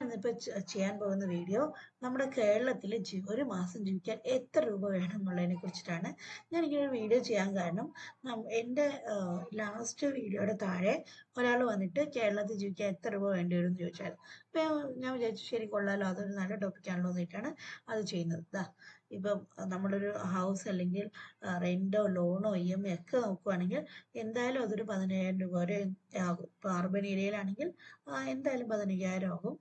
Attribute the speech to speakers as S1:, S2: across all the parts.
S1: ഇന്നിപ്പോൾ ചെയ്യാൻ പോകുന്ന വീഡിയോ നമ്മുടെ കേരളത്തിൽ ഒരു മാസം ജീവിക്കാൻ എത്ര രൂപ വേണം എന്നുള്ളതിനെ കുറിച്ചിട്ടാണ്. ഞാൻ ഇങ്ങനെ ഒരു വീഡിയോ ചെയ്യാൻ കാരണം എൻ്റെ ലാസ്റ്റ് വീഡിയോയുടെ താഴെ ഒരാൾ വന്നിട്ട് കേരളത്തിൽ ജീവിക്കാൻ എത്ര രൂപ വേണ്ടി വരും എന്ന് ചോദിച്ചായിരുന്നു. അപ്പോൾ ഞാൻ വിചാരിച്ചു ശരി കൊള്ളാലോ, അതൊരു നല്ല ടോപ്പിക്കാണല്ലോ എന്നിട്ടാണ് അത് ചെയ്യുന്നത്. ഇപ്പം നമ്മളൊരു ഹൗസ് അല്ലെങ്കിൽ റെൻറ്റോ ലോണോ EMI ഒക്കെ നോക്കുവാണെങ്കിൽ എന്തായാലും അതൊരു 15,000 രൂപ വരെ ആകും. ഇപ്പോൾ അർബൻ ഏരിയയിലാണെങ്കിൽ എന്തായാലും 15,000 ആകും.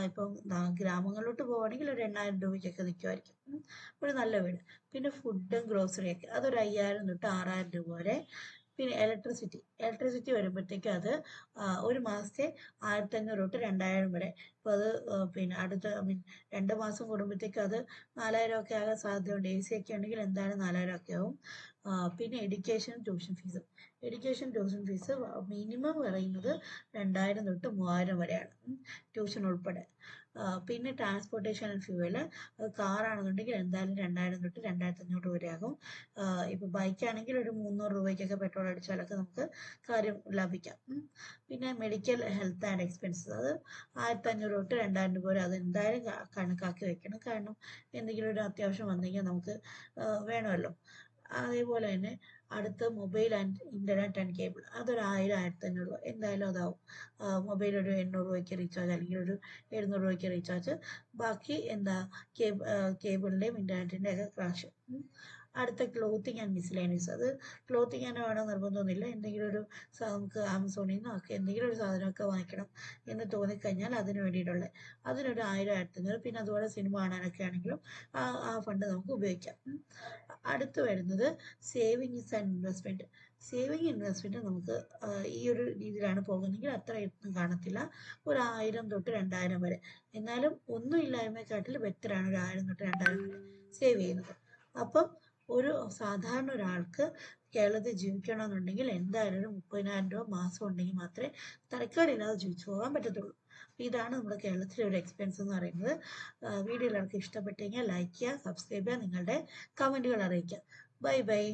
S1: ഇപ്പം ഗ്രാമങ്ങളിലോട്ട് പോവുകയാണെങ്കിൽ ഒരു 8,000 രൂപയ്ക്കൊക്കെ നിൽക്കുമായിരിക്കും ഒരു നല്ല വീട്. പിന്നെ ഫുഡും ഗ്രോസറിയൊക്കെ അതൊരു 5,000 തൊട്ട് 6,000 രൂപ വരെ. പിന്നെ ഇലക്ട്രിസിറ്റി വരുമ്പോഴത്തേക്കും അത് ഒരു മാസത്തെ 1,500 തൊട്ട് 2,000 വരെ. അപ്പോൾ അത് പിന്നെ അടുത്ത 2 മാസം കൂടുമ്പോഴത്തേക്കും അത് 4,000 ഒക്കെ ആകാൻ സാധ്യതയുണ്ട്. AC ഒക്കെ ഉണ്ടെങ്കിൽ എന്തായാലും 4,000 ഒക്കെ ആവും. പിന്നെ എഡ്യൂക്കേഷൻ ട്യൂഷൻ ഫീസ് മിനിമം പറയുന്നത് 2,000 തൊട്ട് 3,000 വരെയാണ്, ട്യൂഷൻ ഉൾപ്പെടെ. പിന്നെ ട്രാൻസ്പോർട്ടേഷൻ ആൻഡ് ഫ്യൂവൽ, കാറാണെന്നുണ്ടെങ്കിൽ എന്തായാലും 2,000 തൊട്ട് 2,500 വരെ ആകും. ഇപ്പോൾ ബൈക്കാണെങ്കിൽ ഒരു 300 രൂപയ്ക്കൊക്കെ പെട്രോൾ അടിച്ചാലൊക്കെ നമുക്ക് കാര്യം ലാഭിക്കാം. പിന്നെ മെഡിക്കൽ ഹെൽത്ത് ആൻഡ് എക്സ്പെൻസസ്, അത് 1,500 തൊട്ട് 2,000 രൂപ വരെ. അത് എന്തായാലും കണക്കാക്കി വെക്കണം, കാരണം എന്തെങ്കിലും ഒരു അത്യാവശ്യം വന്നെങ്കിൽ നമുക്ക് വേണമല്ലോ. അതേപോലെ തന്നെ അടുത്ത mobile and internet and cable, അതൊരു 1,000, 1,500 രൂപ എന്തായാലും അതാവും. മൊബൈൽ ഒരു 800 രൂപയ്ക്ക് റീചാർജ് അല്ലെങ്കിൽ ഒരു 700 രൂപയ്ക്ക് റീചാർജ്. ബാക്കി കേബിളിൻ്റെയും ഇൻ്റർനെറ്റിൻ്റെ ഒക്കെ കാശ്. അടുത്ത ക്ലോത്തിങ് ആൻഡ് മിസ്ലേനിയസ്, അത് ക്ലോത്തിങ് തന്നെ വേണം നിർബന്ധമൊന്നുമില്ല. എന്തെങ്കിലും ഒരു നമുക്ക് ആമസോണിൽ നിന്നോ ഒക്കെ എന്തെങ്കിലും ഒരു സാധനമൊക്കെ വാങ്ങിക്കണം എന്ന് തോന്നിക്കഴിഞ്ഞാൽ അതിന് വേണ്ടിയിട്ടുള്ളത്, അതിനൊരു 1,000, 1,500. പിന്നെ അതുപോലെ സിനിമ കാണാനൊക്കെ ആണെങ്കിലും ആ ഫണ്ട് നമുക്ക് ഉപയോഗിക്കാം. അടുത്ത് വരുന്നത് സേവിങ്സ് ആൻഡ് ഇൻവെസ്റ്റ്മെൻറ്റ്. നമുക്ക് ഈ ഒരു രീതിയിലാണ് പോകുന്നതെങ്കിൽ അത്ര ഒന്നും കാണത്തില്ല, ഒരു 1,000 തൊട്ട് 2,000 വരെ. എന്നാലും ഒന്നും ഇല്ലായ്മയെക്കാട്ടിൽ ബെറ്ററാണ് ഒരു 1,000 തൊട്ട് 2,000 വരെ സേവ് ചെയ്യുന്നത്. അപ്പം ഒരു സാധാരണ ഒരാൾക്ക് കേരളത്തിൽ ജീവിക്കണമെന്നുണ്ടെങ്കിൽ എന്തായാലും ഒരു 30,000 രൂപ മാസം ഉണ്ടെങ്കിൽ മാത്രമേ തരക്കേടില്ലാതെ ജീവിച്ചു പോകാൻ പറ്റത്തുള്ളൂ. ഇതാണ് നമ്മുടെ കേരളത്തിലെ ഒരു എക്സ്പെൻസ് എന്ന് പറയുന്നത്. വീഡിയോ എല്ലാവർക്കും ഇഷ്ടപ്പെട്ടെങ്കിൽ ലൈക്ക് ചെയ്യുക, സബ്സ്ക്രൈബ് ചെയ്യുക, നിങ്ങളുടെ കമൻറ്റുകൾ അറിയിക്കുക. Bye bye.